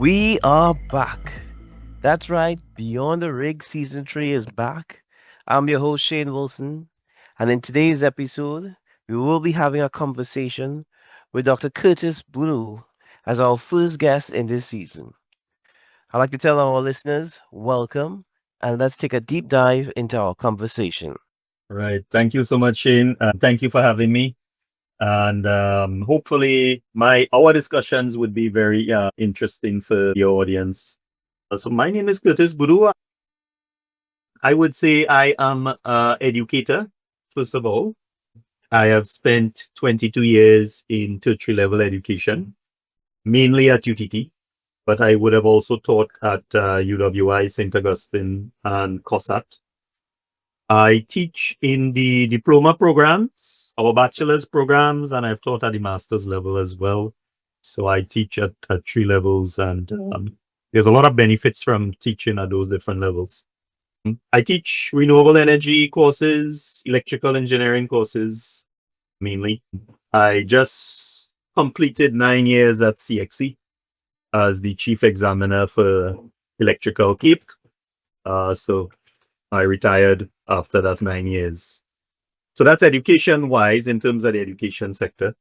We are back. That's right, Beyond the Rig Season 3 is back. I'm your host, Shane Wilson, and in today's episode, we will be having a conversation with Dr. Curtis Boodoo as our first guest in this season. I'd like to tell our listeners, welcome, and let's take a deep dive into our conversation. Right. Thank you so much, Shane. Thank you for having me. And hopefully, my our discussions would be very interesting for your audience. So, my name is Curtis Boodoo. I would say I am an educator. First of all, I have spent 22 years in tertiary level education, mainly at UTT, but I would have also taught at UWI, St. Augustine, and COSAT. I teach in the diploma programs, our bachelor's programs, and I've taught at the master's level as well. So I teach at three levels, and there's a lot of benefits from teaching at those different levels. I teach renewable energy courses, electrical engineering courses, mainly. I just completed 9 years at CXC as the chief examiner for electrical CAPE. So I retired after that 9 years. So that's education wise in terms of the education sector.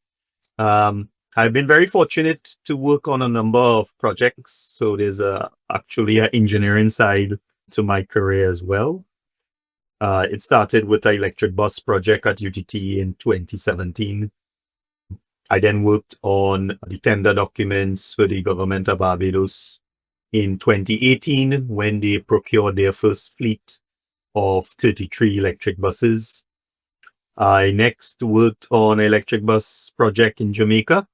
I've been very fortunate to work on a number of projects. So there's actually an engineering side to my career as well. It started with the electric bus project at UTT in 2017. I then worked on the tender documents for the government of Barbados in 2018 when they procured their first fleet of 33 electric buses. I next worked on an electric bus project in Jamaica.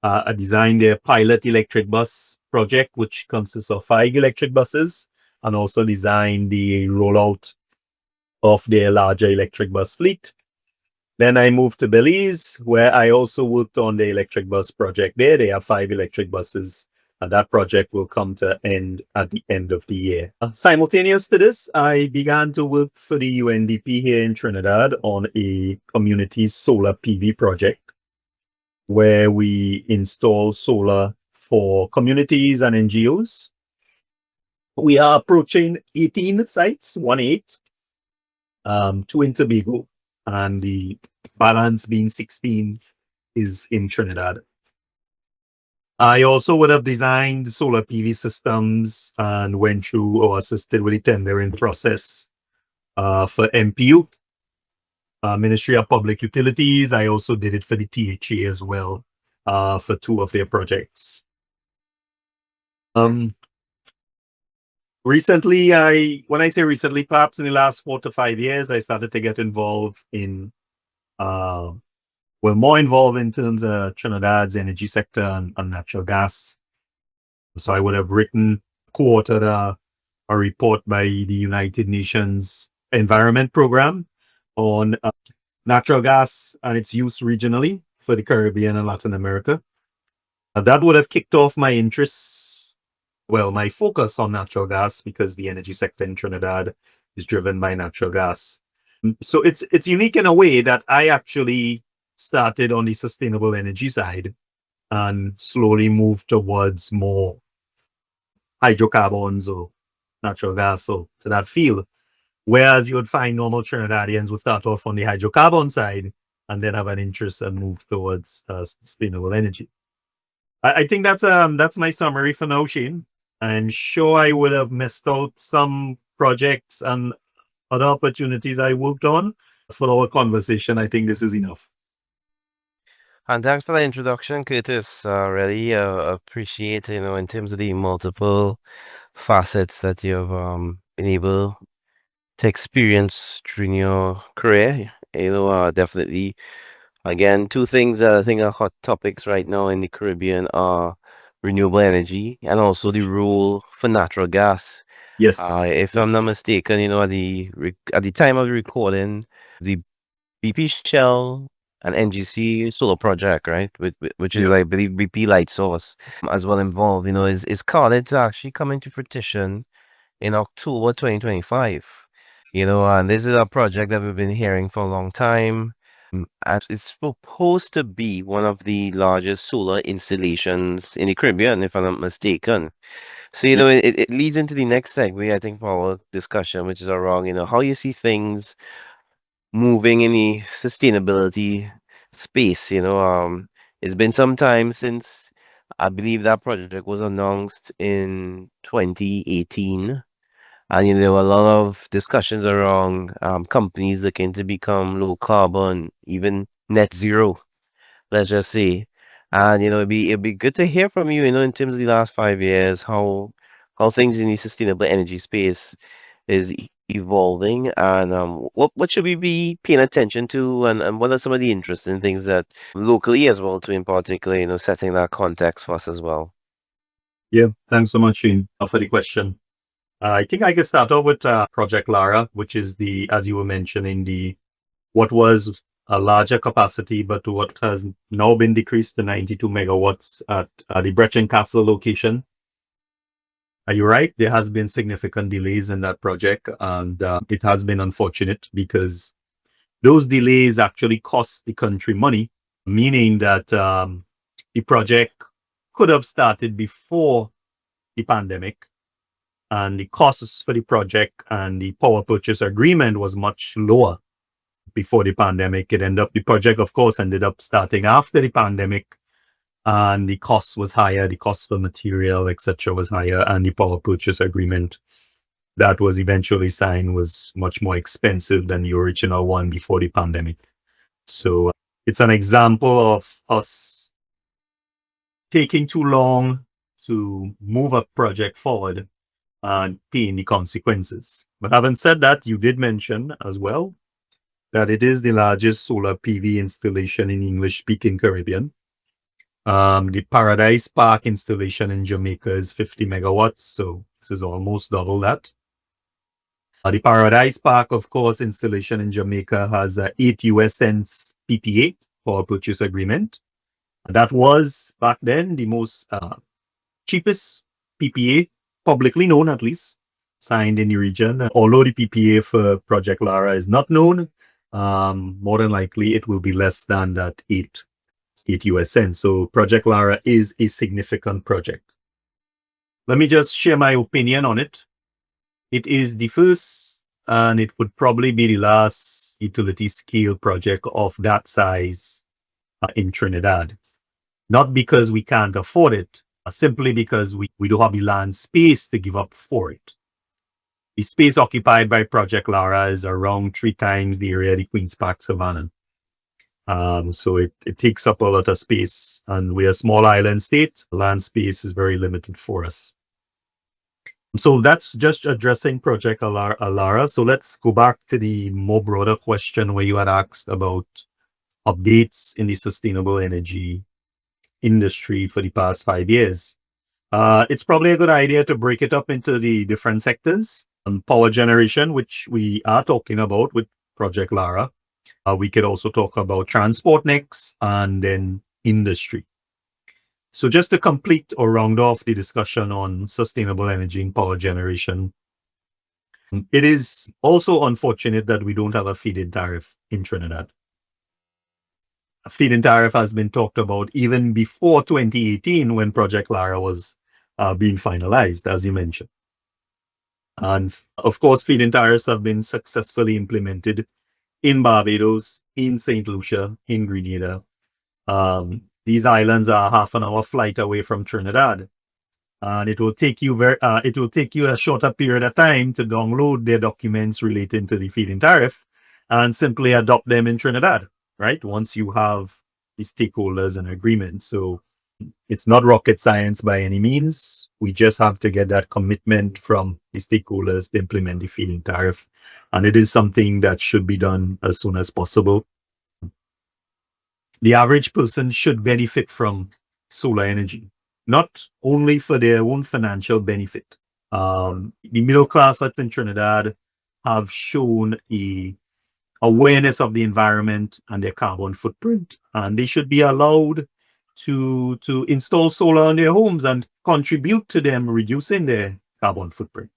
I designed a pilot electric bus project, which consists of 5 electric buses, and also designed the rollout of their larger electric bus fleet. Then I moved to Belize, where I also worked on the electric bus project there. They have 5 electric buses, and that project will come to end at the end of the year. Simultaneous to this, I began to work for the UNDP here in Trinidad on a community solar PV project where we install solar for communities and NGOs. We are approaching 18 sites, 1-8, two in Tobago, and the balance being 16 is in Trinidad. I also would have designed solar PV systems and went through or assisted with the tendering process for MPU, Ministry of Public Utilities. I also did it for the THA as well for 2 of their projects. Recently, when I say recently, perhaps in the last 4 to 5 years, I started to get involved in more involved in terms of Trinidad's energy sector and natural gas. So I would have co-authored a report by the United Nations Environment Program on natural gas and its use regionally for the Caribbean and Latin America. That would have kicked off my interests, my focus on natural gas, because the energy sector in Trinidad is driven by natural gas. So it's unique in a way that I actually started on the sustainable energy side and slowly moved towards more hydrocarbons or natural gas or to that field. Whereas you would find normal Trinidadians would start off on the hydrocarbon side and then have an interest and move towards sustainable energy. I think that's my summary for now, Shane. I'm sure I would have missed out some projects and other opportunities I worked on. For our conversation, I think this is enough. And thanks for the introduction, Curtis. Really appreciate, in terms of the multiple facets that you've been able to experience during your career. Definitely, again, two things that I think are hot topics right now in the Caribbean are renewable energy and also the role for natural gas. Yes. If I'm not mistaken, at the time of the recording, the BP Shell and NGC solar project, right, which is, Yep. I believe, BP Light Source, as well involved, is called to actually come into fruition in October 2025. And this is a project that we've been hearing for a long time. and it's supposed to be one of the largest solar installations in the Caribbean, if I'm not mistaken. So, Yeah. it leads into the next segue, I think, for our discussion, which is around, how you see things moving in the sustainability space. It's been some time since I believe that project was announced in 2018. And there were a lot of discussions around companies looking to become low carbon, even net zero, let's just say. And it'd be good to hear from you, in terms of the last 5 years, how things in the sustainable energy space is evolving, and what should we be paying attention to, and what are some of the interesting things that locally as well, too, in particular, setting that context for us as well. Yeah. Thanks so much, Shane, for the question. I think I can start off with Project Lara, which is as you were mentioning, what was a larger capacity, but what has now been decreased to 92 megawatts at the Brechin Castle location. Are you right? There has been significant delays in that project, and it has been unfortunate because those delays actually cost the country money, meaning that the project could have started before the pandemic, and the costs for the project and the power purchase agreement was much lower before the pandemic. The project, of course, ended up starting after the pandemic, and the cost was higher. The cost for material, etc., was higher, and the power purchase agreement that was eventually signed was much more expensive than the original one before the pandemic. So it's an example of us taking too long to move a project forward and paying the consequences. But having said that, you did mention as well that it is the largest solar PV installation in English-speaking Caribbean. The Paradise Park installation in Jamaica is 50 megawatts, so this is almost double that. The Paradise Park, of course, installation in Jamaica has a 8 US cents PPA, power purchase agreement. That was back then the most cheapest PPA, publicly known at least, signed in the region. Although the PPA for Project Lara is not known, more than likely it will be less than that 8 US cents. So Project Lara is a significant project. Let me just share my opinion on it. It is the first, and it would probably be the last utility scale project of that size in Trinidad. Not because we can't afford it, simply because we don't have the land space to give up for it. The space occupied by Project Lara is around 3 times the area of the Queen's Park Savannah. So it takes up a lot of space, and we're a small island state. Land space is very limited for us. So that's just addressing Project Lara. So let's go back to the more broader question where you had asked about updates in the sustainable energy industry for the past 5 years. It's probably a good idea to break it up into the different sectors. Power generation, which we are talking about with Project Lara. We could also talk about transport next, and then industry. So just to complete or round off the discussion on sustainable energy and power generation, it is also unfortunate that we don't have a feed-in tariff in Trinidad. A feed-in tariff has been talked about even before 2018 when Project Lara was being finalized, as you mentioned. And of course, feed-in tariffs have been successfully implemented in Barbados, in St. Lucia, in Grenada. These islands are half an hour flight away from Trinidad, and it will take you a shorter period of time to download their documents relating to the feed-in tariff and simply adopt them in Trinidad, right? Once you have the stakeholders and agreement. So it's not rocket science by any means. We just have to get that commitment from the stakeholders to implement the feed-in tariff. And it is something that should be done as soon as possible. The average person should benefit from solar energy, not only for their own financial benefit. The middle class in Trinidad have shown a awareness of the environment and their carbon footprint, and they should be allowed to install solar on their homes and contribute to them reducing their carbon footprint.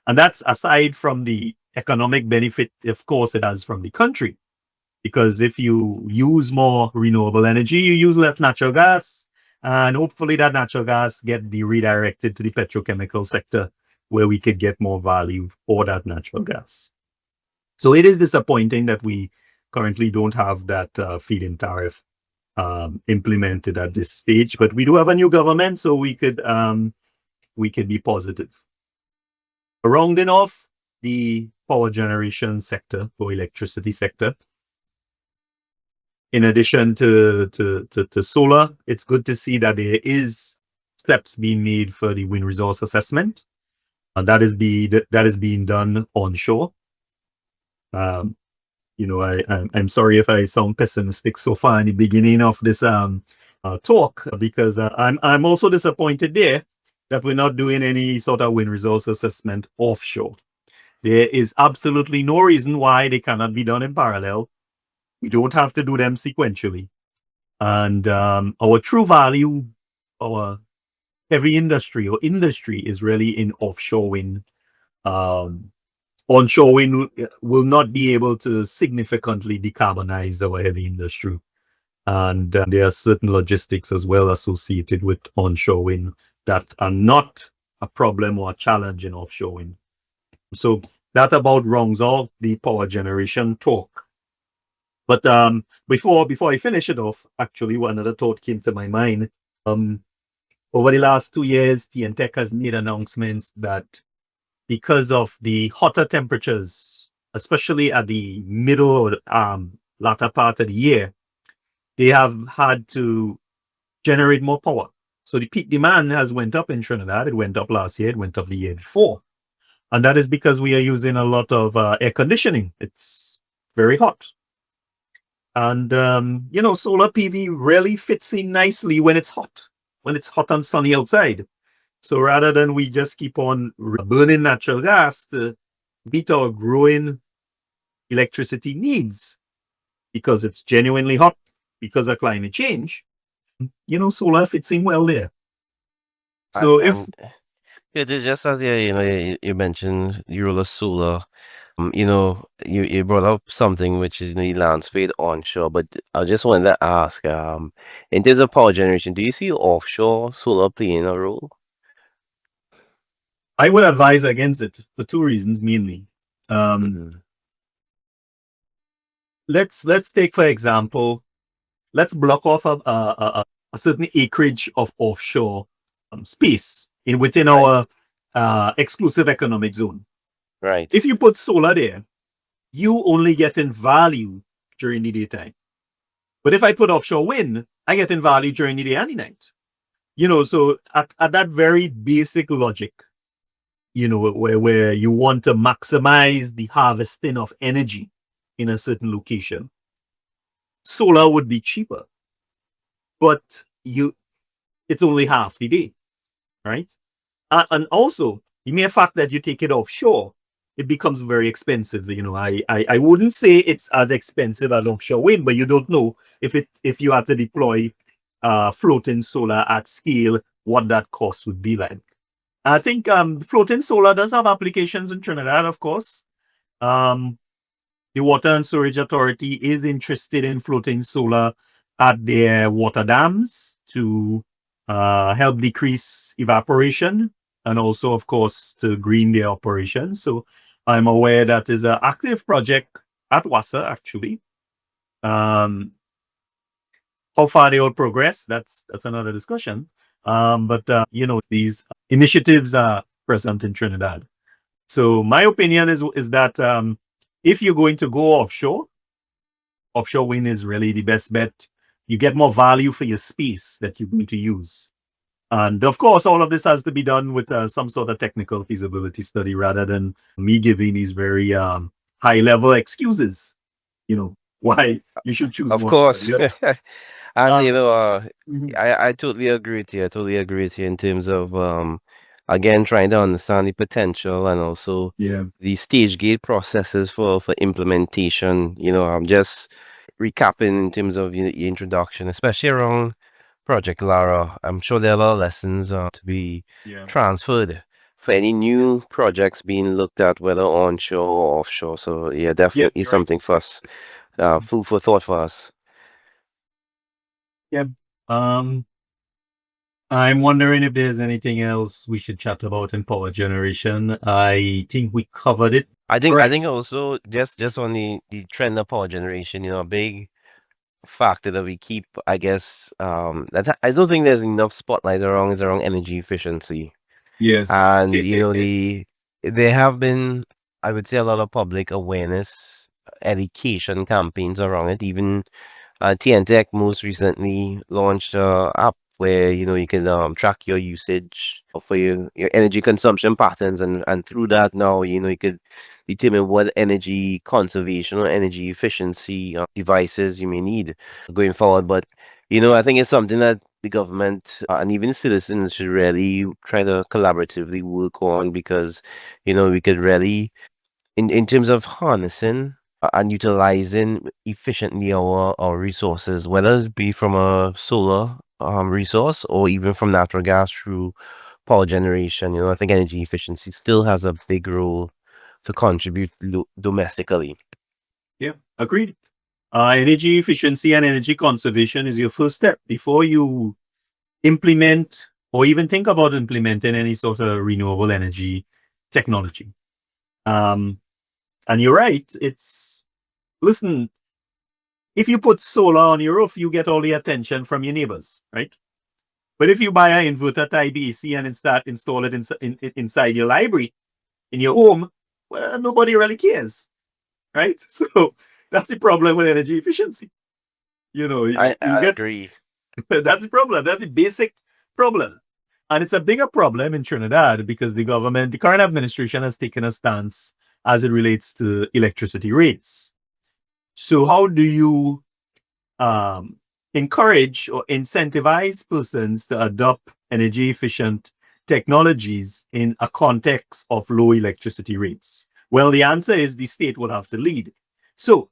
And that's aside from the economic benefit, of course, it has from the country. because if you use more renewable energy, you use less natural gas, and hopefully that natural gas get be redirected to the petrochemical sector where we could get more value for that natural gas. So it is disappointing that we currently don't have that feed-in tariff implemented at this stage, but we do have a new government, so we could be positive. Rounding off the power generation sector or electricity sector, in addition to solar, it's good to see that there is steps being made for the wind resource assessment, and that is being done onshore. I'm sorry if I sound pessimistic so far in the beginning of this talk, because I'm also disappointed there that we're not doing any sort of wind resource assessment offshore. There is absolutely no reason why they cannot be done in parallel. We don't have to do them sequentially. And our true value, our heavy industry or industry is really in offshore wind. Onshore wind will not be able to significantly decarbonize our heavy industry. And there are certain logistics as well associated with onshore wind that are not a problem or a challenge in offshore wind. So that about rounds off the power generation talk. But before I finish it off, actually, one other thought came to my mind. Over the last 2 years, TNTech has made announcements that because of the hotter temperatures, especially at the middle or latter part of the year, they have had to generate more power. So the peak demand has went up in Trinidad. It went up last year. It went up the year before. And that is because we are using a lot of air conditioning. It's very hot. And, solar PV really fits in nicely when it's hot and sunny outside. So rather than we just keep on burning natural gas to meet our growing electricity needs because it's genuinely hot because of climate change, solar fits in well there. So if And yeah, just as you mentioned the role of solar. You brought up something which is the land speed onshore, but I just wanted to ask, in terms of power generation, do you see offshore solar playing a role? I would advise against it for two reasons mainly. Mhm. Let's take for example, let's block off a certain acreage of offshore space within Right, our exclusive economic zone. right. If you put solar there, you only get in value during the daytime. But if I put offshore wind, I get in value during the day and the night. So at that very basic logic, where you want to maximize the harvesting of energy in a certain location, solar would be cheaper, but it's only half the day, right? And also the mere fact that you take it offshore, it becomes very expensive. I wouldn't say it's as expensive as offshore wind, but you don't know if you had to deploy floating solar at scale, what that cost would be like. I think floating solar does have applications in Trinidad, of course. Um, the Water and Storage Authority is interested in floating solar at their water dams to help decrease evaporation and also, of course, to green their operation. So I'm aware that is an active project at WASA, actually. Um, how far they all progress, that's another discussion. But these initiatives are present in Trinidad. So my opinion is that if you're going to go offshore wind is really the best bet. You get more value for your space that you're going to use. And of course, all of this has to be done with some sort of technical feasibility study rather than me giving these very high level excuses, why you should choose Of one. course. And Um, mhm. I totally agree with you. I totally agree with you in terms of again trying to understand the potential and also Yeah. the stage gate processes for implementation. I'm just recapping in terms of your introduction, especially around Project Lara. I'm sure there are a lot of lessons to be Yeah. transferred for any new projects being looked at, whether onshore or offshore. So yeah, Yeah, definitely you're right. something for us food for thought for us. Yeah. Um, I'm wondering if there's anything else we should chat about in power generation. I think we covered it. I Correct. think also just on the trend of power generation, a big factor that we keep, I guess, that I don't think there's enough spotlight around is around energy efficiency. Yes. And there have been, I would say, a lot of public awareness, education campaigns around it. Even TNTech most recently launched a app where you can track your usage for your energy consumption patterns, and through that now you could determine what energy conservation or energy efficiency devices you may need going forward. But I think it's something that the government and even citizens should really try to collaboratively work on, because we could really in terms of harnessing and utilizing efficiently our resources, whether it be from a solar resource or even from natural gas through power generation. I think energy efficiency still has a big role to contribute domestically. Yeah. Agreed. Energy efficiency and energy conservation is your first step before you implement or even think about implementing any sort of renewable energy technology. Um, and you're right. Listen, if you put solar on your roof, you get all the attention from your neighbors, right? But if you buy an inverter type AC and then start install it inside your library, in your home, well, nobody really cares, right? So that's the problem with energy efficiency. You I get agree. that's the problem. That's the basic problem. And it's a bigger problem in Trinidad because the current administration has taken a stance as it relates to electricity rates. So how do you um, encourage or incentivize persons to adopt energy efficient technologies in a context of low electricity rates? Well, the answer is the state will have to lead. So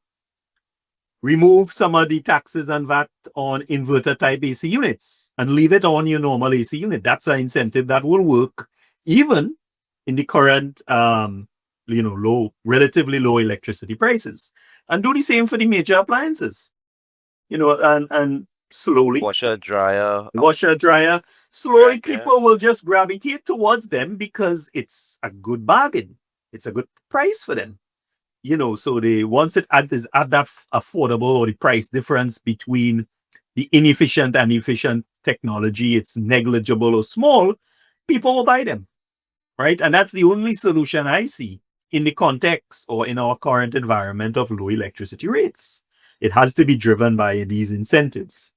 remove some of the taxes and VAT on inverter type AC units and leave it on your normal AC unit. That's an incentive that will work even in the current relatively low electricity prices. And do the same for the major appliances. And slowly, Washer, dryer, washer, dryer, slowly correct, yeah. people will just gravitate towards them because it's a good bargain. It's a good price for them. So they once it is at that affordable, or the price difference between the inefficient and efficient technology, it's negligible or small, people will buy them, right? And that's the only solution I see in the context or in our current environment of low electricity rates. It has to be driven by these incentives.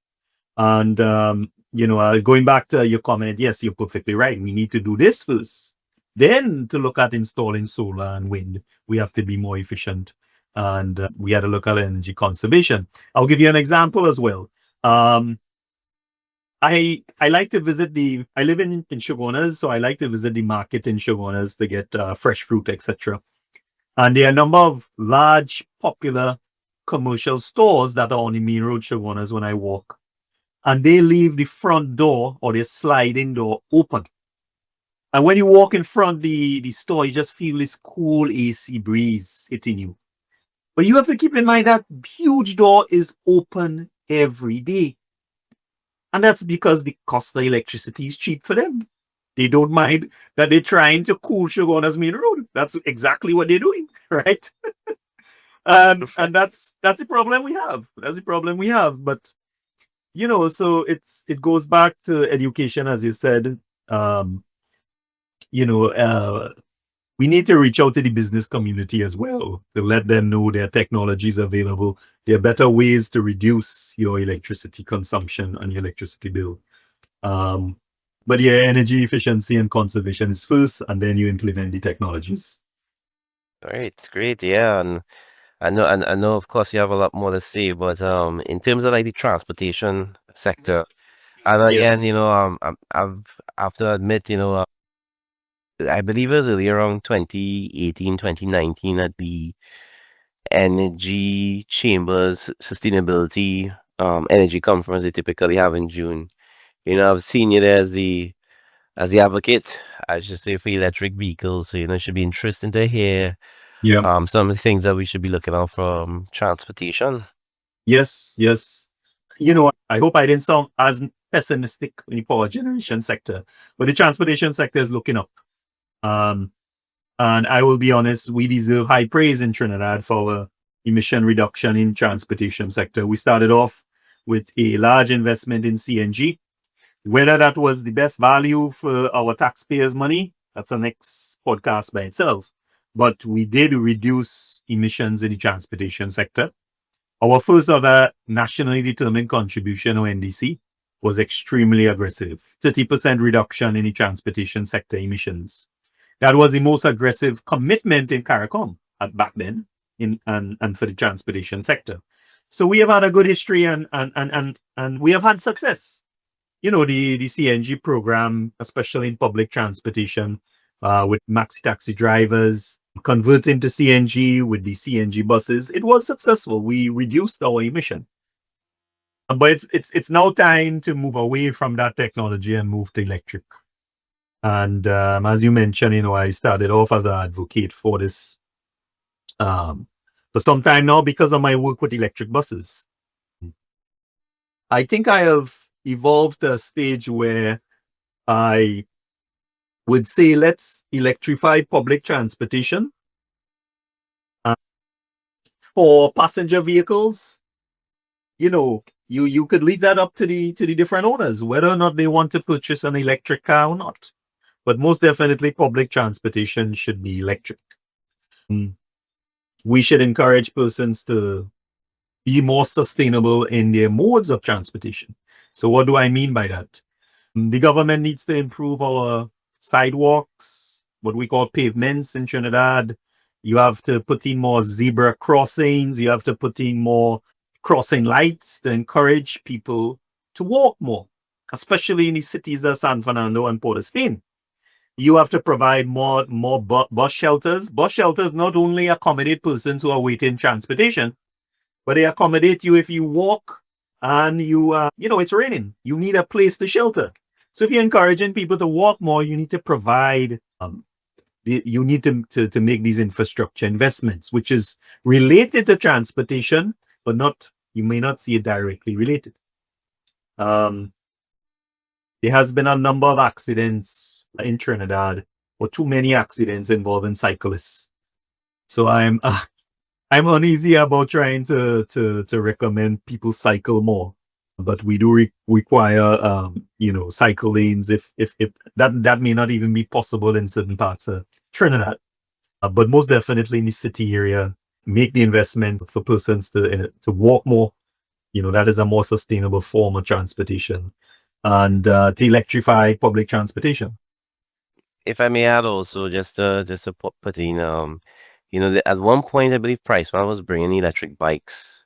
And, going back to your comment, yes, you're perfectly right. We need to do this first. Then to look at installing solar and wind, we have to be more efficient. And we had to look at energy conservation. I'll give you an example as well. Um, I like to visit I live in Shogunas, so I like to visit the market in Shogunas to get fresh fruit, etc. And there are a number of large, popular commercial stores that are on the main road Shogunas when I walk, and they leave the front door or the sliding door open. And when you walk in front of the store, you just feel this cool AC breeze hitting you. But you have to keep in mind that huge door is open every day. And that's because the cost of electricity is cheap for them. They don't mind that they're trying to cool Shoguna's main road. That's exactly what they're doing, right? And that's the problem we have. That's the problem we have. But so it goes back to education, as you said. Um, you know, uh, we need to reach out to the business community as well to let them know there are technologies available. There are better ways to reduce your electricity consumption and your electricity bill. Um, but yeah, energy efficiency and conservation is first, and then you implement the technologies. Great, great, yeah. And I know, of course, you have a lot more to say, but in terms of like the transportation sector, and again, Yes. I've have to admit, I believe it was early around 2018, 2019 at the Energy Chambers Sustainability Energy Conference they typically have in June. I've seen you there as the advocate, I should say, for electric vehicles. So, it should be interesting to hear Yeah. some of the things that we should be looking out from transportation. Yes, yes. I hope I didn't sound as pessimistic in the power generation sector, but the transportation sector is looking up. Um, and I will be honest, we deserve high praise in Trinidad for our emission reduction in transportation sector. We started off with a large investment in CNG. Whether that was the best value for our taxpayers' money, that's a next podcast by itself. But we did reduce emissions in the transportation sector. Our first ever nationally determined contribution, or NDC, was extremely aggressive. 30% reduction in the transportation sector emissions. That was the most aggressive commitment in CARICOM at back then and for the transportation sector. So we have had a good history and we have had success. The CNG program, especially in public transportation, with maxi taxi drivers, converting to CNG with the CNG buses, it was successful. We reduced our emission. But it's now time to move away from that technology and move to electric. And as you mentioned, I started off as an advocate for this for some time now because of my work with electric buses. I think I have evolved to a stage where I would say let's electrify public transportation. For passenger vehicles, you could leave that up to the different owners, whether or not they want to purchase an electric car or not. But most definitely, public transportation should be electric. We should encourage persons to be more sustainable in their modes of transportation. So what do I mean by that? The government needs to improve our sidewalks, what we call pavements in Trinidad. You have to put in more zebra crossings. You have to put in more crossing lights to encourage people to walk more, especially in the cities of San Fernando and Port of Spain. You have to provide more bus shelters. Bus shelters not only accommodate persons who are waiting transportation, but they accommodate you if you walk and it's raining. You need a place to shelter. So if you're encouraging people to walk more, you need to provide, you need to make these infrastructure investments, which is related to transportation, but you may not see it directly related. There has been a number of accidents in Trinidad, or too many accidents involving cyclists. So I'm uneasy about trying to recommend people cycle more, but we do require cycle lanes if that may not even be possible in certain parts of Trinidad, but most definitely in the city area, make the investment for persons to walk more. That is a more sustainable form of transportation, and to electrify public transportation. If I may add also, just to put in, at one point I believe Priceman was bringing electric bikes,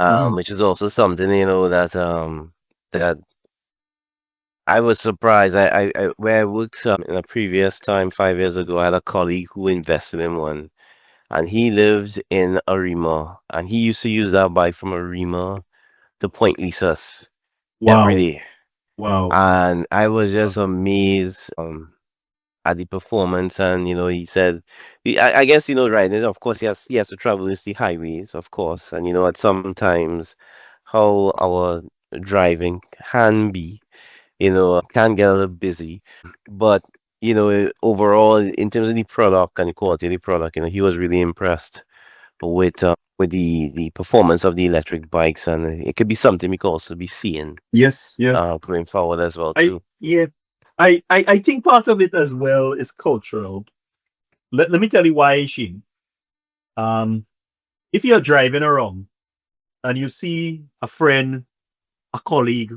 Mhm. which is also something that I was surprised. Where I worked in a previous time 5 years ago, I had a colleague who invested in one, and he lived in Arima, and he used to use that bike from Arima to Point Lisas every Wow, day, wow. and I was just amazed at the performance. And he said, I guess right, and of course he has to travel is the highways, of course, and at sometimes how our driving can be, can get a little busy. But overall, in terms of the product and the quality of the product, he was really impressed with the performance of the electric bikes, and it could be something we could also be seeing Yes, yeah. going forward as well I too. yeah. I think part of it as well is cultural. Let me tell you why, Sheen. Um, if you're driving around and you see a friend, a colleague,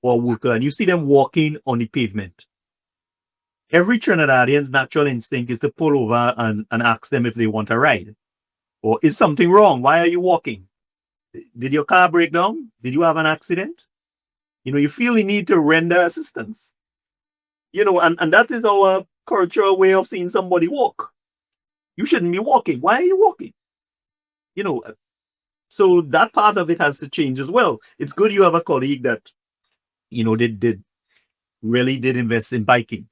or a worker, and you see them walking on the pavement, every Trinidadian's natural instinct is to pull over and ask them if they want a ride. Or is something wrong? Why are you walking? Did your car break down? Did you have an accident? You feel the need to render assistance. And that is our cultural way of seeing somebody walk. You shouldn't be walking. Why are you walking? You know, so that part of it has to change as well. It's good you have a colleague that, did really did invest in biking.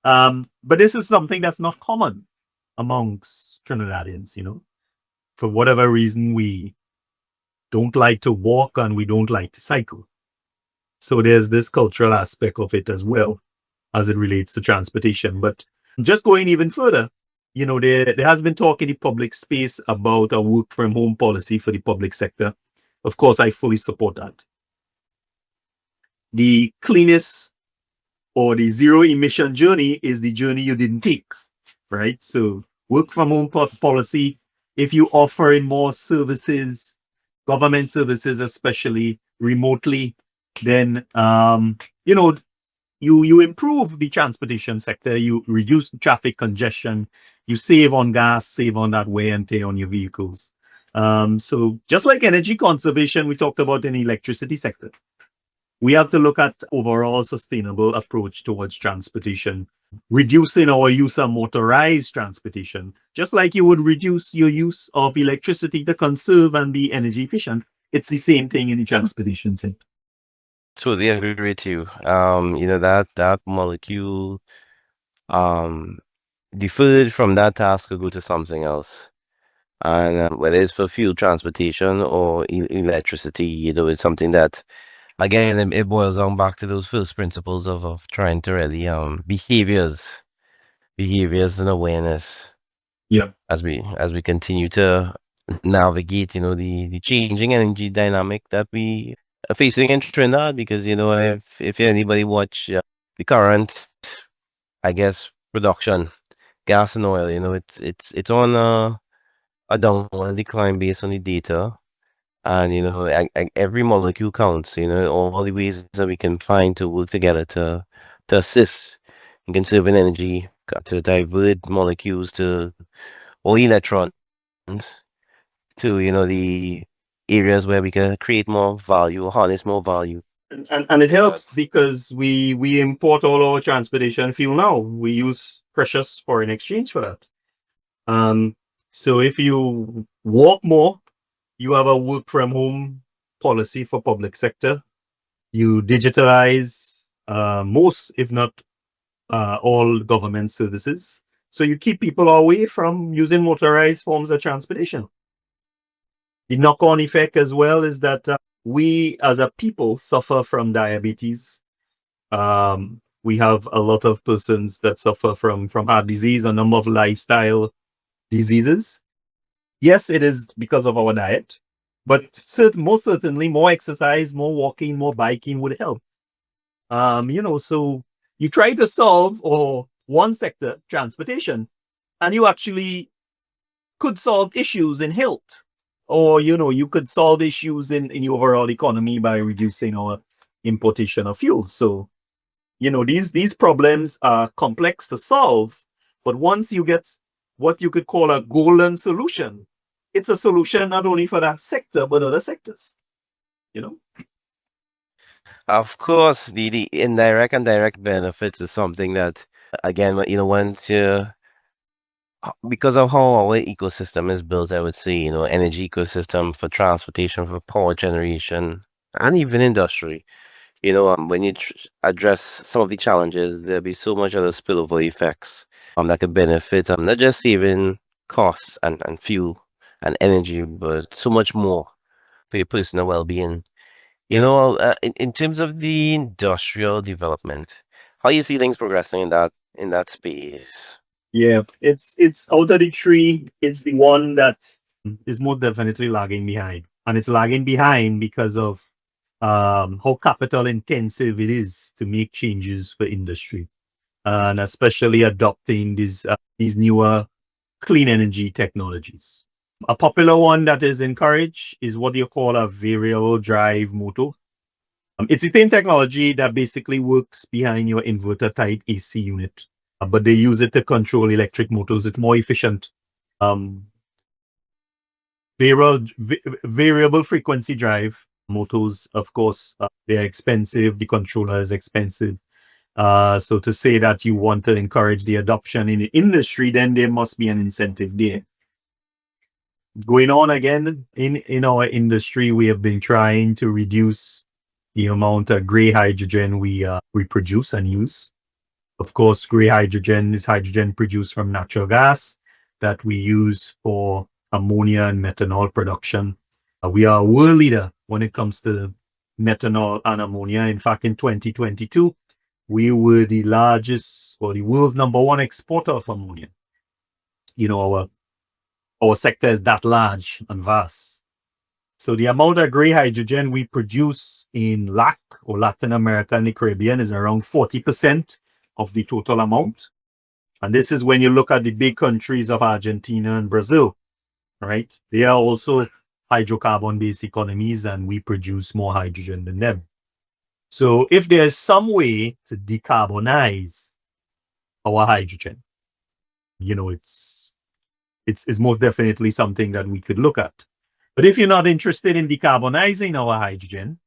But this is something that's not common amongst Trinidadians, for whatever reason, we don't like to walk and we don't like to cycle. So there's this cultural aspect of it as well as it relates to transportation. But just going even further, there has been talk in the public space about a work from home policy for the public sector. Of course, I fully support that. The cleanest or the zero emission journey is the journey you didn't take, right? So work from home policy, if you offer in more services, government services, especially remotely, then, you improve the transportation sector, you reduce traffic congestion, you save on gas, save on that wear and tear on your vehicles. So just like energy conservation, we talked about in the electricity sector, we have to look at overall sustainable approach towards transportation, reducing our use of motorized transportation, just like you would reduce your use of electricity to conserve and be energy efficient. It's the same thing in the transportation sector. Totally agree with you. That molecule, um, deferred from that task could go to something else. And whether it's for fuel transportation or electricity, it's something that, again, it boils down back to those first principles of trying to really behaviors and awareness Yeah. as we continue to navigate, the changing energy dynamic that we are facing in Trinidad. Because if anybody watch the current, I guess, production, gas and oil, it's on a downward decline based on the data. And every molecule counts. All the ways that we can find to work together to assist in conserving energy, to divert molecules to or electrons to the areas where we can create more value or harness more value. And it helps because we import all our transportation fuel now. We use precious foreign exchange for that. So if you walk more, you have a work from home policy for public sector. You digitalize most, if not all, government services. So you keep people away from using motorized forms of transportation. The knock-on effect as well is that we as a people suffer from diabetes. We have a lot of persons that suffer from heart disease, a number of lifestyle diseases. Yes, it is because of our diet, but most certainly more exercise, more walking, more biking would help. So you try to solve or one sector, transportation, and you actually could solve issues in health, or you could solve issues in the overall economy by reducing our importation of fuels. So these problems are complex to solve, but once you get what you could call a golden solution, it's a solution not only for that sector but other sectors. Of course, the indirect and direct benefits is something that, again, once because of how our ecosystem is built, I would say, energy ecosystem for transportation, for power generation, and even industry. When you address some of the challenges, there'll be so much other spillover effects that could benefit, not just saving costs and fuel and energy, but so much more for your personal well-being. In terms of the industrial development, how you see things progressing in that space? Yeah, it's out of the three, it's the one that is most definitely lagging behind, and it's lagging behind because of how capital intensive it is to make changes for industry, and especially adopting these newer clean energy technologies. A popular one that is encouraged is what you call a variable drive motor. It's the same technology that basically works behind your inverter type AC unit, but they use it to control electric motors. It's more efficient. Variable frequency drive motors, of course, they're expensive. The controller is expensive. So to say that you want to encourage the adoption in the industry, then there must be an incentive there. Going on again, in our industry, we have been trying to reduce the amount of gray hydrogen we produce and use. Of course, gray hydrogen is hydrogen produced from natural gas. that we use for ammonia and methanol production. We are a world leader when it comes to methanol and ammonia. In fact, in 2022, we were the largest or the world's number one exporter of ammonia. You know, our sector is that large and vast. So the amount of gray hydrogen we produce in LAC or Latin America and the Caribbean is around 40% of the total amount. And this is when you look at the big countries of Argentina and Brazil, right? They are also hydrocarbon-based economies, and we produce more hydrogen than them. So if there's some way to decarbonize our hydrogen, you know, it's most definitely something that we could look at. But if you're not interested in decarbonizing our hydrogen,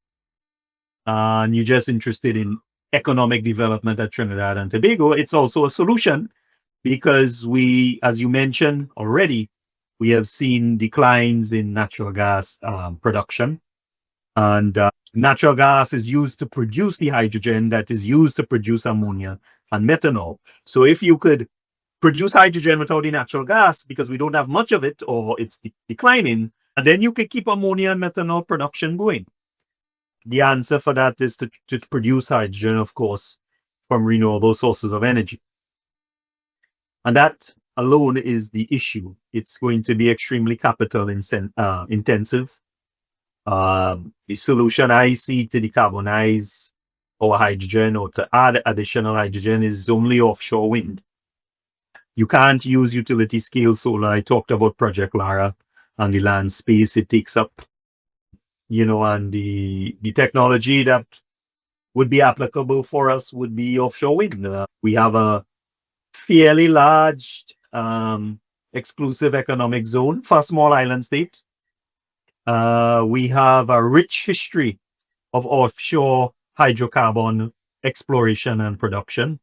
and you're just interested in economic development at Trinidad and Tobago, it's also a solution because we, as you mentioned already, we have seen declines in natural gas production. And natural gas is used to produce the hydrogen that is used to produce ammonia and methanol. So if you could produce hydrogen without the natural gas because we don't have much of it or it's declining, and then you could keep ammonia and methanol production going. The answer for that is to produce hydrogen, of course, from renewable sources of energy. And that alone is the issue. It's going to be extremely capital intensive. The solution I see to decarbonize our hydrogen or to add additional hydrogen is only offshore wind. You can't use utility scale solar. I talked about Project Lara and the land space it takes up, you know, and the technology that would be applicable for us would be offshore wind. We have a fairly large exclusive economic zone for a small island state. We have a rich history of offshore hydrocarbon exploration and production.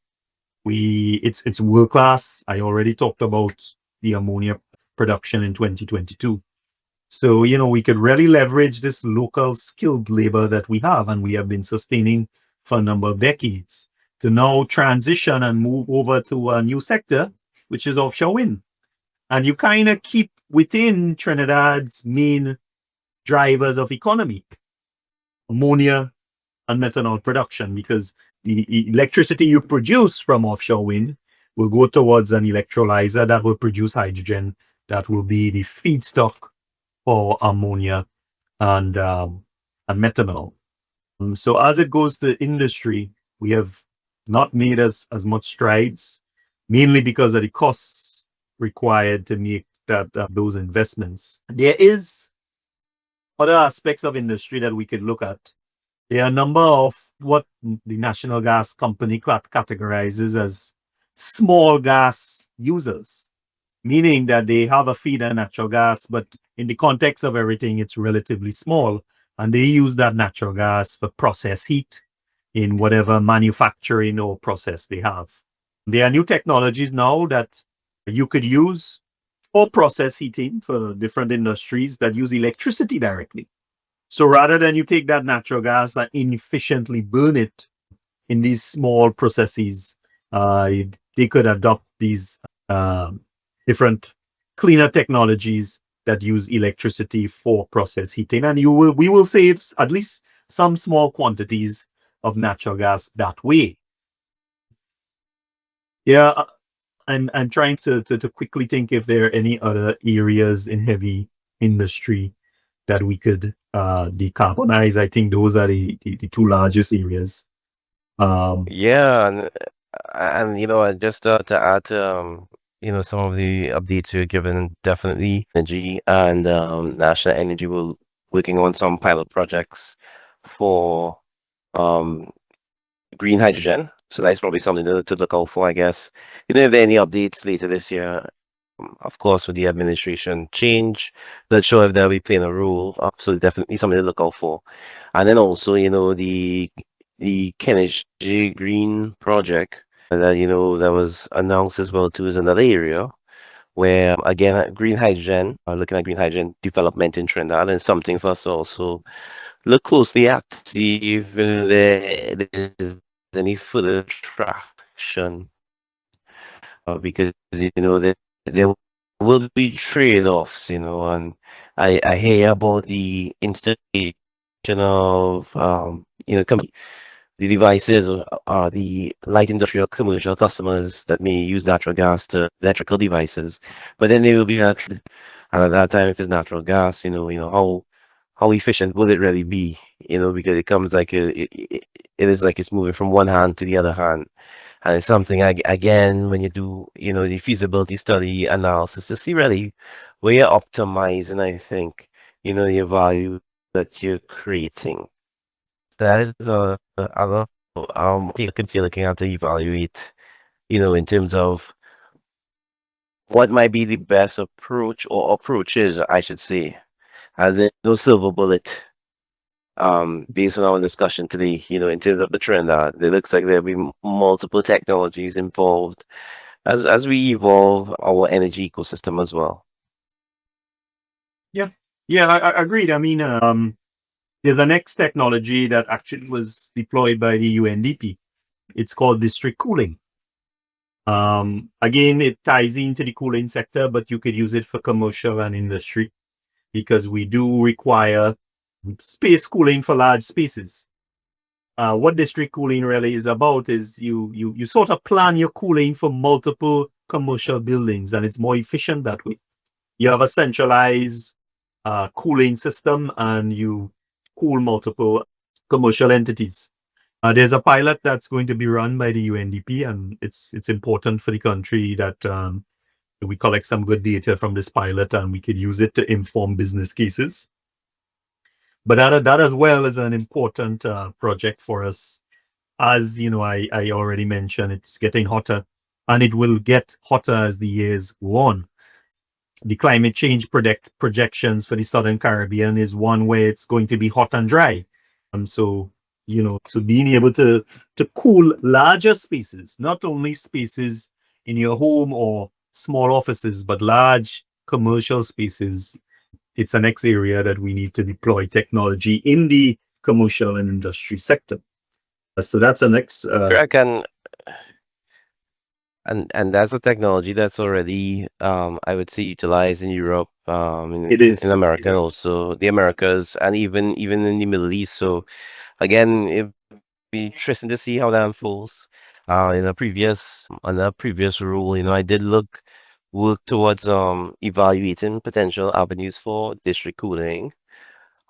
It's world class. I already talked about the ammonia production in 2022. So, you know, we could really leverage this local skilled labor that we have and we have been sustaining for a number of decades to now transition and move over to a new sector, which is offshore wind. And you kind of keep within Trinidad's main drivers of economy, ammonia and methanol production, because the electricity you produce from offshore wind will go towards an electrolyzer that will produce hydrogen that will be the feedstock for ammonia and methanol. So as it goes to industry, we have not made as much strides, mainly because of the costs required to make those investments. There is other aspects of industry that we could look at. There are a number of what the National Gas Company categorizes as small gas users, meaning that they have a feed and natural gas, but in the context of everything, it's relatively small. And they use that natural gas for process heat in whatever manufacturing or process they have. There are new technologies now that you could use for process heating for different industries that use electricity directly. So rather than you take that natural gas and inefficiently burn it in these small processes, they could adopt these different cleaner technologies that use electricity for process heating, and we will save at least some small quantities of natural gas that way. Yeah, I'm trying to quickly think if there are any other areas in heavy industry that we could decarbonize. I think those are the two largest areas. Yeah, and you know, just to add you know, some of the updates you're given, definitely energy and national energy will working on some pilot projects for um green hydrogen. So that's probably something to look out for, I guess. You know, if there are any updates later this year, of course, with the administration change, not sure if they'll be playing a role. So definitely something to look out for. And then also, you know, the Kennedy Green project that, you know, that was announced as well too is another area where again green hydrogen, looking at green hydrogen development in Trinidad and something for us to also look closely at, see if there's any further traction, because you know there will be trade-offs, and I hear about the installation of the devices are the light industrial commercial customers that may use natural gas to electrical devices, but then they will be actually, and at that time, if it's natural gas, how efficient will it really be? Because it comes like it is like it's moving from one hand to the other hand, and it's something again when you do the feasibility study analysis to see really where you're optimizing. I think the value that you're creating. That is other things you're looking at to evaluate, in terms of what might be the best approach or approaches, I should say, as in no silver bullet. Based on our discussion today, in terms of the trend, it looks like there'll be multiple technologies involved as we evolve our energy ecosystem as well. Yeah, yeah, I agreed. I mean, there's the next technology that actually was deployed by the UNDP. It's called district cooling. Again, it ties into the cooling sector, but you could use it for commercial and industry because we do require space cooling for large spaces. What district cooling really is about is you sort of plan your cooling for multiple commercial buildings, and it's more efficient that way. You have a centralized cooling system, and you cool multiple commercial entities. There's a pilot that's going to be run by the UNDP, and it's important for the country that we collect some good data from this pilot, and we could use it to inform business cases. But that as well is an important project for us. As you know, I already mentioned, it's getting hotter, and it will get hotter as the years go on. The climate change projections for the Southern Caribbean is one where it's going to be hot and dry. So so being able to cool larger spaces, not only spaces in your home or small offices, but large commercial spaces, it's the next area that we need to deploy technology in the commercial and industry sector. So that's the next. I can, and that's a technology that's already, I would say, utilized in Europe, It in is. America, and also the Americas, and even in the Middle East. So again, it'd be interesting to see how that unfolds. On a previous rule, I did work towards evaluating potential avenues for district cooling.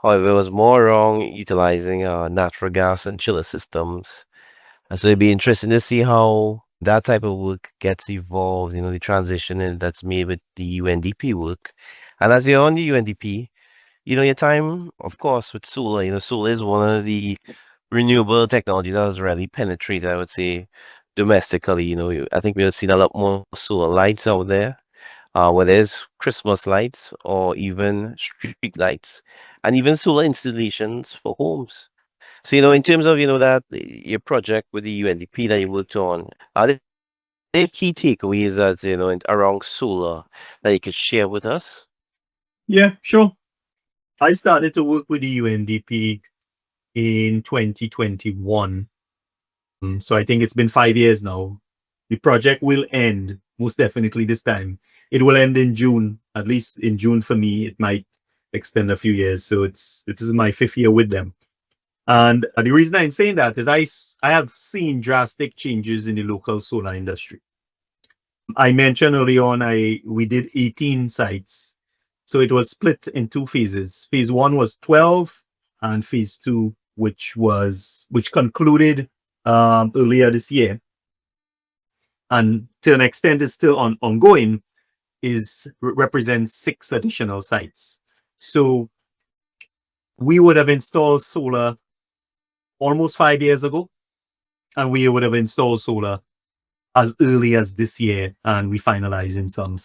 However, it was more around utilizing natural gas and chiller systems. And so it'd be interesting to see how that type of work gets evolved, the transition that's made with the UNDP work. And as you're on the UNDP, your time, of course, with solar, solar is one of the renewable technologies that has really penetrated, I would say, domestically. I think we've seen a lot more solar lights out there, whether it's Christmas lights or even street lights, and even solar installations for homes. So, in terms of, that your project with the UNDP that you worked on, are there key takeaways that, around solar that you could share with us? Yeah, sure. I started to work with the UNDP in 2021. So I think it's been 5 years now. The project will end most definitely this time. It will end in June, at least in June for me. It might extend a few years. So this is my 5th year with them. And the reason I'm saying that is I have seen drastic changes in the local solar industry. I mentioned early on we did 18 sites. So it was split in 2 phases. Phase 1 was 12, and phase 2, which concluded earlier this year, and to an extent is still ongoing, represents 6 additional sites. So we would have installed solar almost 5 years ago, and we would have installed solar as early as this year, and we finalizing some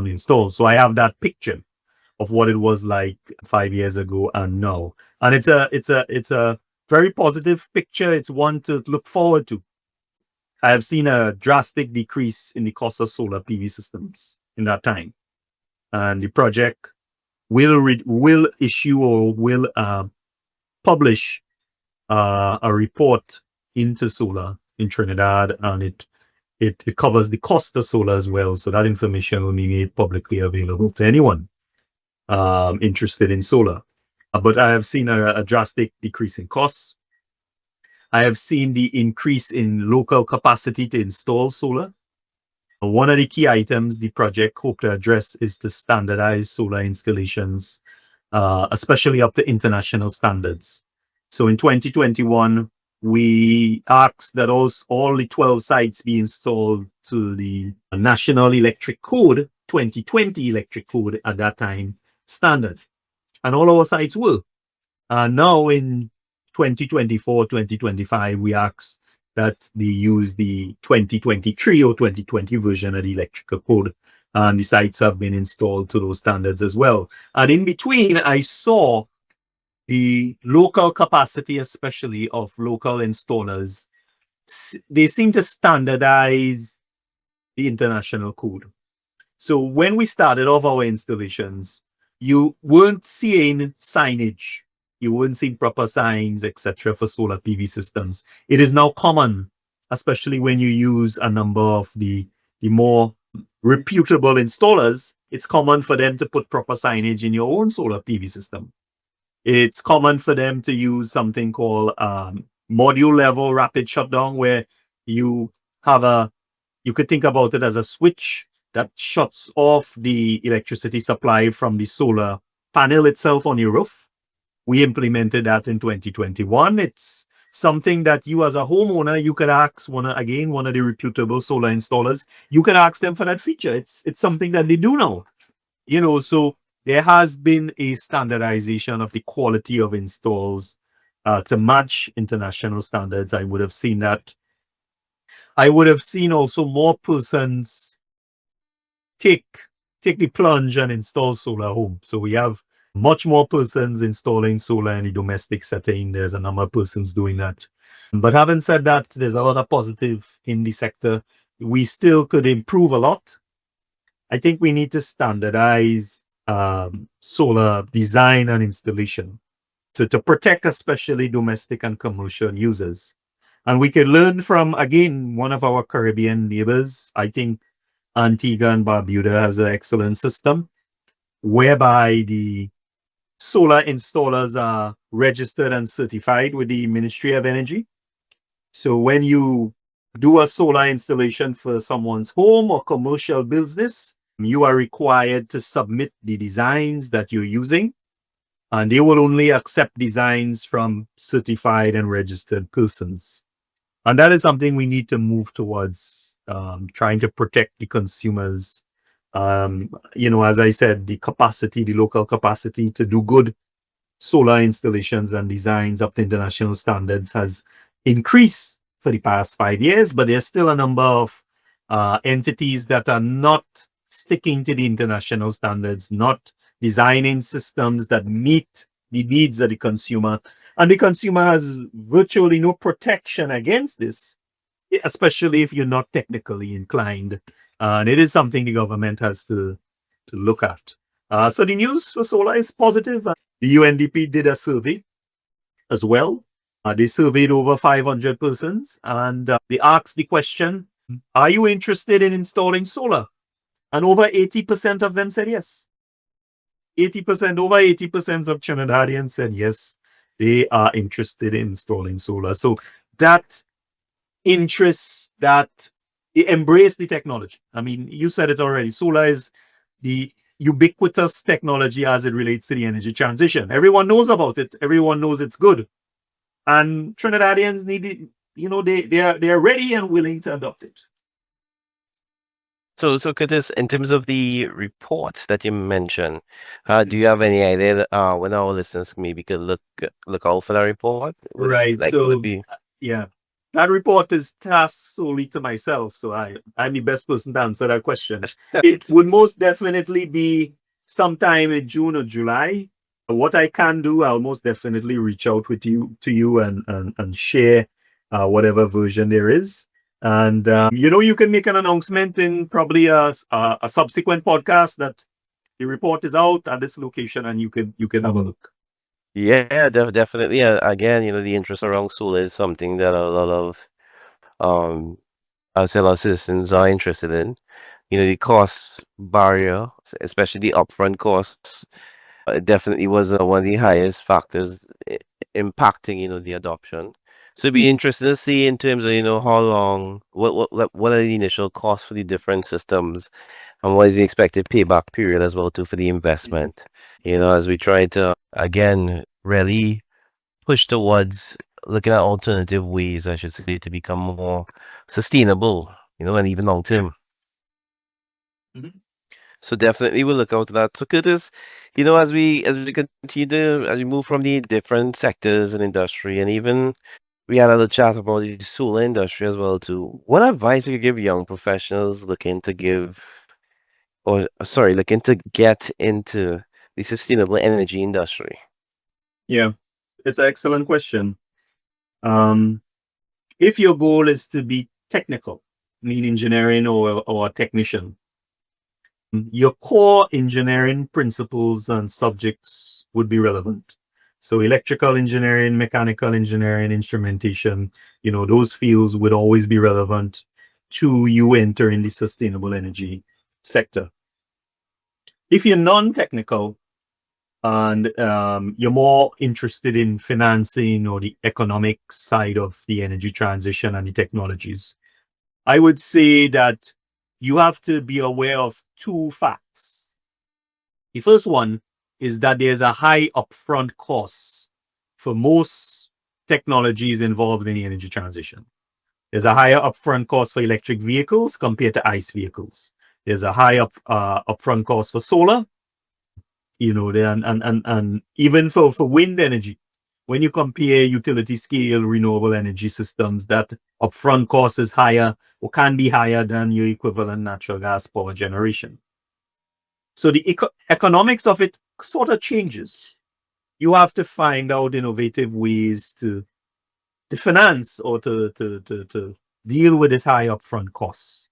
installs. So I have that picture of what it was like 5 years ago and now, and it's a very positive picture. It's one to look forward to. I have seen a drastic decrease in the cost of solar PV systems in that time, and the project will issue or will publish a report into solar in Trinidad, and it covers the cost of solar as well. So that information will be made publicly available to anyone interested in solar. But I have seen a drastic decrease in costs. I have seen the increase in local capacity to install solar. One of the key items the project hope to address is to standardize solar installations, especially up to international standards. So in 2021, we asked that all the 12 sites be installed to the National Electric Code, 2020 Electric Code at that time, standard. And all our sites were. Now in 2024, 2025, we ask that they use the 2023 or 2020 version of the electrical code. And the sites have been installed to those standards as well. And in between, I saw the local capacity, especially of local installers. They seem to standardize the international code. So when we started off our installations, you weren't seeing signage. You weren't seeing proper signs, etc., for solar PV systems. It is now common, especially when you use a number of the more reputable installers. It's common for them to put proper signage in your own solar PV system. It's common for them to use something called module level rapid shutdown, where you have you could think about it as a switch that shuts off the electricity supply from the solar panel itself on your roof. We implemented that in 2021. It's something that you as a homeowner, you could ask one of the reputable solar installers, you could ask them for that feature. It's something that they do now. So there has been a standardization of the quality of installs to match international standards. I would have seen that. I would have seen also more persons take the plunge and install solar home. So we have much more persons installing solar in the domestic setting. There's a number of persons doing that. But having said that, there's a lot of positive in the sector. We still could improve a lot. I think we need to standardize solar design and installation to protect especially domestic and commercial users. And we can learn from, again, one of our Caribbean neighbors. I think Antigua and Barbuda has an excellent system whereby the solar installers are registered and certified with the Ministry of Energy. So when you do a solar installation for someone's home or commercial business, you are required to submit the designs that you're using, and they will only accept designs from certified and registered persons. And that is something we need to move towards, trying to protect the consumers. As I said, the local capacity to do good solar installations and designs up to international standards has increased for the past 5 years, but there's still a number of entities that are not sticking to the international standards, not designing systems that meet the needs of the consumer. And the consumer has virtually no protection against this, especially if you're not technically inclined. And it is something the government has to look at. So the news for solar is positive. The UNDP did a survey as well. They surveyed over 500 persons, and they asked the question, are you interested in installing solar? And over 80% of them said yes. 80%, over 80% of Trinidadians said yes, they are interested in installing solar. So that interest, that they embrace the technology. I mean, you said it already. Solar is the ubiquitous technology as it relates to the energy transition. Everyone knows about it. Everyone knows it's good. And Trinidadians need it, they are ready and willing to adopt it. So Curtis, in terms of the report that you mentioned, do you have any idea when our listeners maybe could look out for that report? Right. Like, So, would it be? yeah, that report is tasked solely to myself. So I'm the best person to answer that question. It would most definitely be sometime in June or July. What I can do, I'll most definitely reach out to you and share whatever version there is. And you can make an announcement in probably a subsequent podcast that the report is out at this location, and you can have a look. Yeah, definitely. Again, the interest around solar is something that a lot of um say a lot of citizens are interested in. The cost barrier, especially the upfront costs, it definitely was one of the highest factors impacting, the adoption. So it'd be interesting to see in terms of, how long, what are the initial costs for the different systems, and what is the expected payback period as well too for the investment. As we try to again really push towards looking at alternative ways, I should say, to become more sustainable, and even long term. Mhm. So definitely we'll look out to that. So Curtis, as we continue as we move from the different sectors and industry, and even we had a little chat about the solar industry as well too. What advice would you give young professionals looking to give, or sorry, looking to get into the sustainable energy industry? Yeah, it's an excellent question. Um, if your goal is to be technical, mean engineering or a technician, your core engineering principles and subjects would be relevant. So electrical engineering, mechanical engineering, instrumentation, those fields would always be relevant to you entering the sustainable energy sector. If you're non-technical and you're more interested in financing or the economic side of the energy transition and the technologies, I would say that you have to be aware of two facts. The first one is that there's a high upfront cost for most technologies involved in the energy transition. There's a higher upfront cost for electric vehicles compared to ICE vehicles. There's a high upfront cost for solar, and even for wind energy. When you compare utility scale renewable energy systems, that upfront cost is higher or can be higher than your equivalent natural gas power generation. So the economics of it sort of changes. You have to find out innovative ways to finance or to deal with this high upfront costs.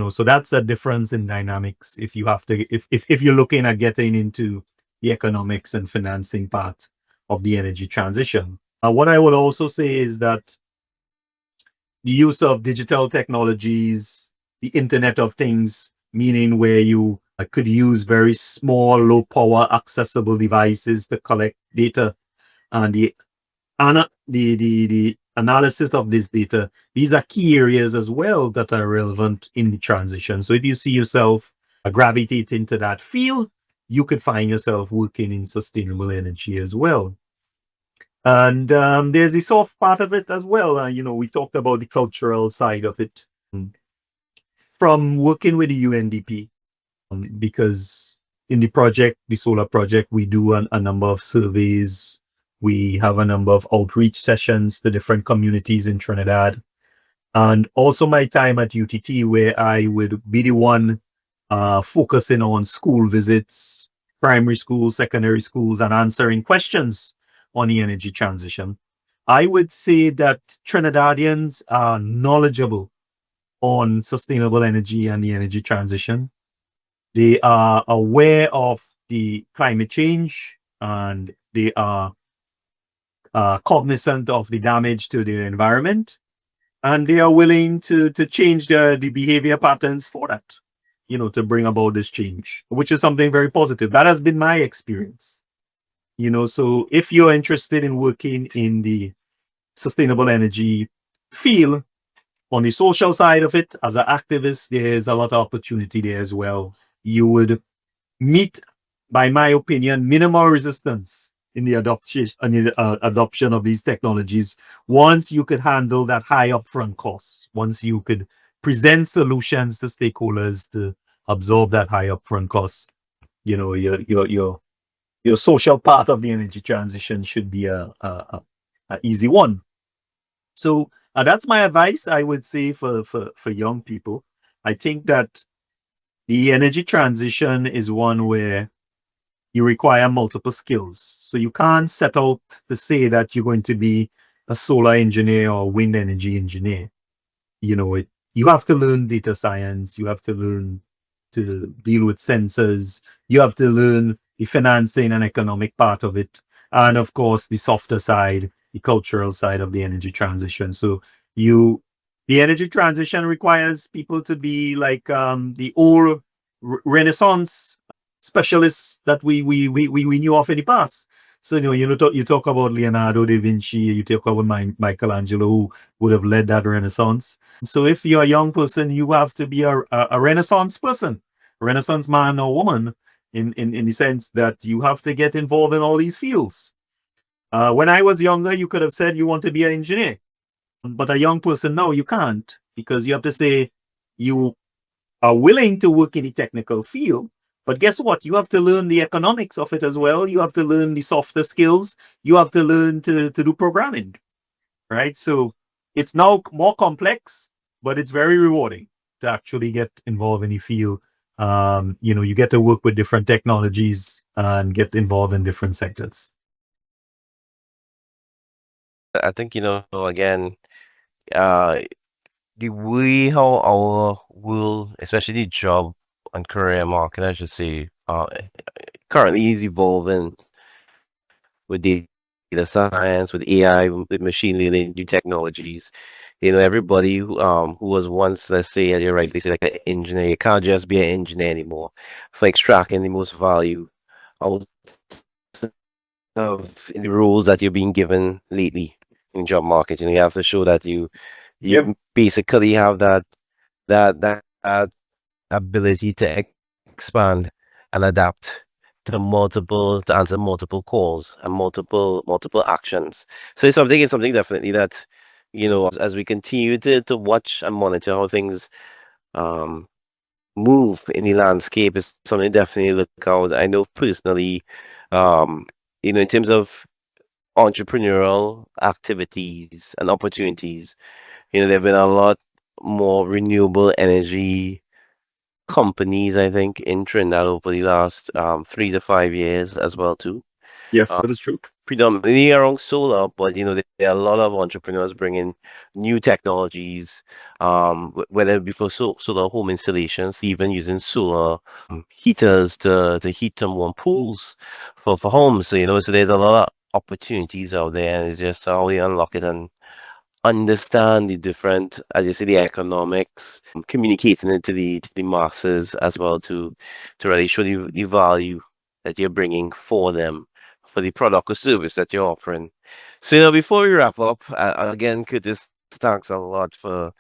So that's a difference in dynamics if you have to if you're looking at getting into the economics and financing part of the energy transition. What I would also say is that the use of digital technologies, the Internet of Things, meaning where you could use very small, low power, accessible devices to collect data, and the analysis of this data. These are key areas as well that are relevant in the transition. So if you see yourself gravitate into that field, you could find yourself working in sustainable energy as well. And there's the soft part of it as well. We talked about the cultural side of it. From working with the UNDP, because in the solar project, we do a number of surveys. We have a number of outreach sessions to different communities in Trinidad. And also my time at UTT, where I would be the one focusing on school visits, primary schools, secondary schools, and answering questions on the energy transition. I would say that Trinidadians are knowledgeable on sustainable energy and the energy transition. They are aware of the climate change, and they are cognizant of the damage to the environment, and they are willing to change the behavior patterns for that, to bring about this change, which is something very positive. That has been my experience. So if you're interested in working in the sustainable energy field, on the social side of it, as an activist, there's a lot of opportunity there as well. You would meet, by my opinion, minimal resistance in the adoption of these technologies once you could handle that high upfront costs, once you could present solutions to stakeholders to absorb that high upfront costs. Your social part of the energy transition should be a easy one. So that's my advice, I would say, for young people. I think that the energy transition is one where you require multiple skills. So you can't set out to say that you're going to be a solar engineer or wind energy engineer. You have to learn data science, you have to learn to deal with sensors, you have to learn the financing and economic part of it, and of course the softer side, the cultural side of the energy transition. So you The energy transition requires people to be like the old Renaissance specialists that we knew of in the past. So you talk about Leonardo da Vinci, you talk about Michelangelo, who would have led that Renaissance. So if you're a young person, you have to be a Renaissance person, Renaissance man or woman, in the sense that you have to get involved in all these fields. When I was younger, you could have said you want to be an engineer, but a young person now you can't, because you have to say you are willing to work in the technical field. But guess what? You have to learn the economics of it as well. You have to learn the softer skills. You have to learn to do programming, right? So it's now more complex, but it's very rewarding to actually get involved in the field. You get to work with different technologies and get involved in different sectors. I think, again, uh, the way how our world, especially the job and career market, I should say, currently is evolving with data science, with AI, with machine learning, new technologies. Everybody who was once, let's say, you're right, they say like an engineer, you can't just be an engineer anymore for extracting the most value out of the roles that you're being given lately in job market. You have to show that you Yep. you basically have that ability to expand and adapt to answer multiple calls and multiple actions. So it's something definitely that, as we continue to watch and monitor how things um move in the landscape, is something definitely look out. I know personally, um, in terms of entrepreneurial activities and opportunities, there have been a lot more renewable energy companies, I think, in Trinidad over the last 3 to 5 years as well too. Yes, that is true. Predominantly around solar, but there are a lot of entrepreneurs bringing new technologies, whether it be for solar home installations, even using solar heaters to heat them warm pools for homes. So there's a lot of opportunities out there, and it's just how we unlock it and understand the different, as you say, the economics, communicating it to the masses as well, to really show the value that you're bringing for them, for the product or service that you're offering. So before we wrap up, again, Curtis, thanks a lot for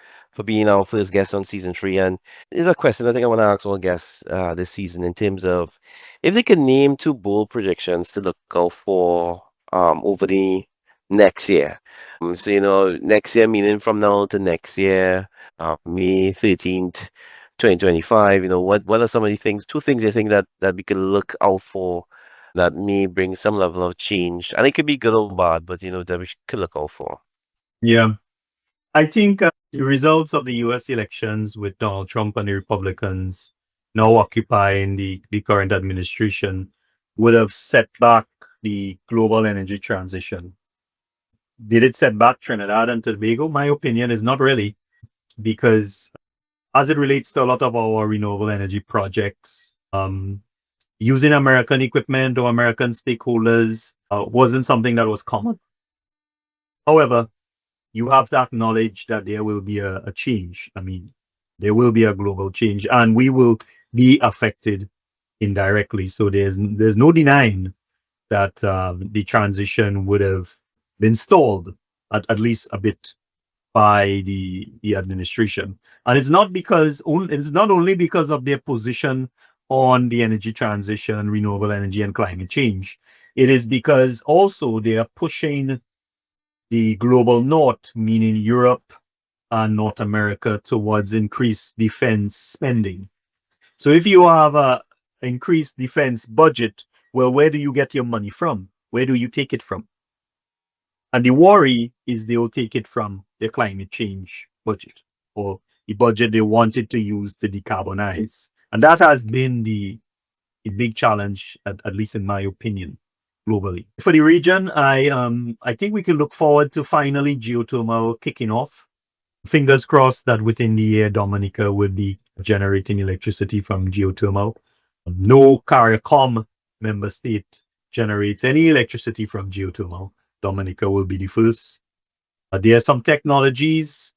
being our first guest on season 3. And there's a question I think I want to ask all guests this season, in terms of if they can name two bold predictions to look out for over the next year. So, next year, meaning from now to next year, May 13th, 2025, what are some of the things, two things you think that we could look out for that may bring some level of change? And it could be good or bad, but, that we could look out for. Yeah. I think the results of the US elections, with Donald Trump and the Republicans now occupying the current administration, would have set back the global energy transition. Did it set back Trinidad and Tobago? My opinion is not really, because as it relates to a lot of our renewable energy projects, using American equipment or American stakeholders wasn't something that was common. However, you have to acknowledge that there will be a change. I mean, there will be a global change, and we will be affected indirectly. So there's no denying that the transition would have been stalled at least a bit by the administration. And it's not only because of their position on the energy transition, renewable energy, and climate change. It is because also they are pushing the global north, meaning Europe and North America, towards increased defense spending. So if you have a increased defense budget, well, where do you get your money from? Where do you take it from? And the worry is they will take it from their climate change budget, or the budget they wanted to use to decarbonize. And that has been the big challenge, at least in my opinion, globally. For the region, I think we can look forward to finally geothermal kicking off. Fingers crossed that within the year, Dominica will be generating electricity from geothermal. No CARICOM member state generates any electricity from geothermal. Dominica will be the first. There are some technologies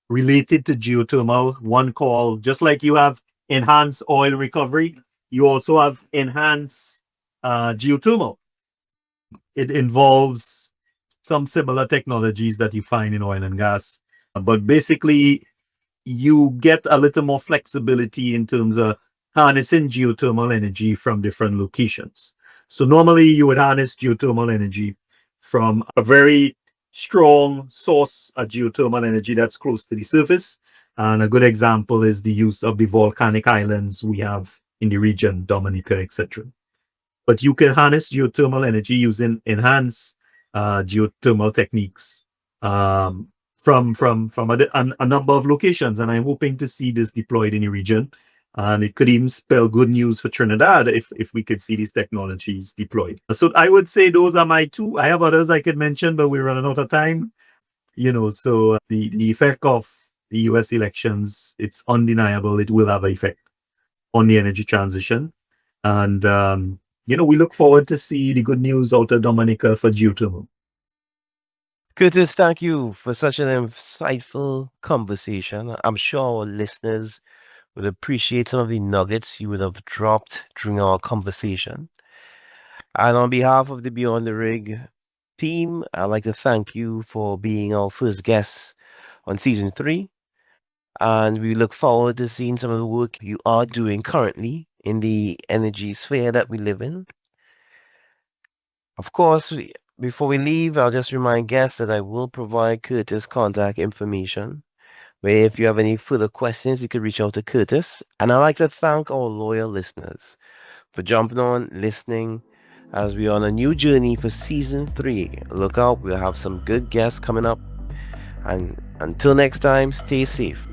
related to geothermal, one called, just like you have enhanced oil recovery, you also have enhanced geothermal. It involves some similar technologies that you find in oil and gas. But basically, you get a little more flexibility in terms of harnessing geothermal energy from different locations. So normally you would harness geothermal energy from a very strong source of geothermal energy that's close to the surface. And a good example is the use of the volcanic islands we have in the region, Dominica, etc. But you can harness geothermal energy using enhanced geothermal techniques from a number of locations, and I'm hoping to see this deployed in the region. And it could even spell good news for Trinidad if we could see these technologies deployed. So I would say those are my two. I have others I could mention, but we're running out of time. So the effect of the U.S. elections, it's undeniable. It will have an effect on the energy transition. And, we look forward to see the good news out of Dominica for geothermal. Curtis, thank you for such an insightful conversation. I'm sure our listeners would appreciate some of the nuggets you would have dropped during our conversation. And on behalf of the Beyond the Rig team, I'd like to thank you for being our first guest on season 3. And we look forward to seeing some of the work you are doing currently in the energy sphere that we live in. Of course, before we leave, I'll just remind guests that I will provide Curtis' contact information, where if you have any further questions, you can reach out to Curtis. And I'd like to thank our loyal listeners for jumping on, listening, as we're on a new journey for season 3. Look out, we'll have some good guests coming up. And until next time, stay safe.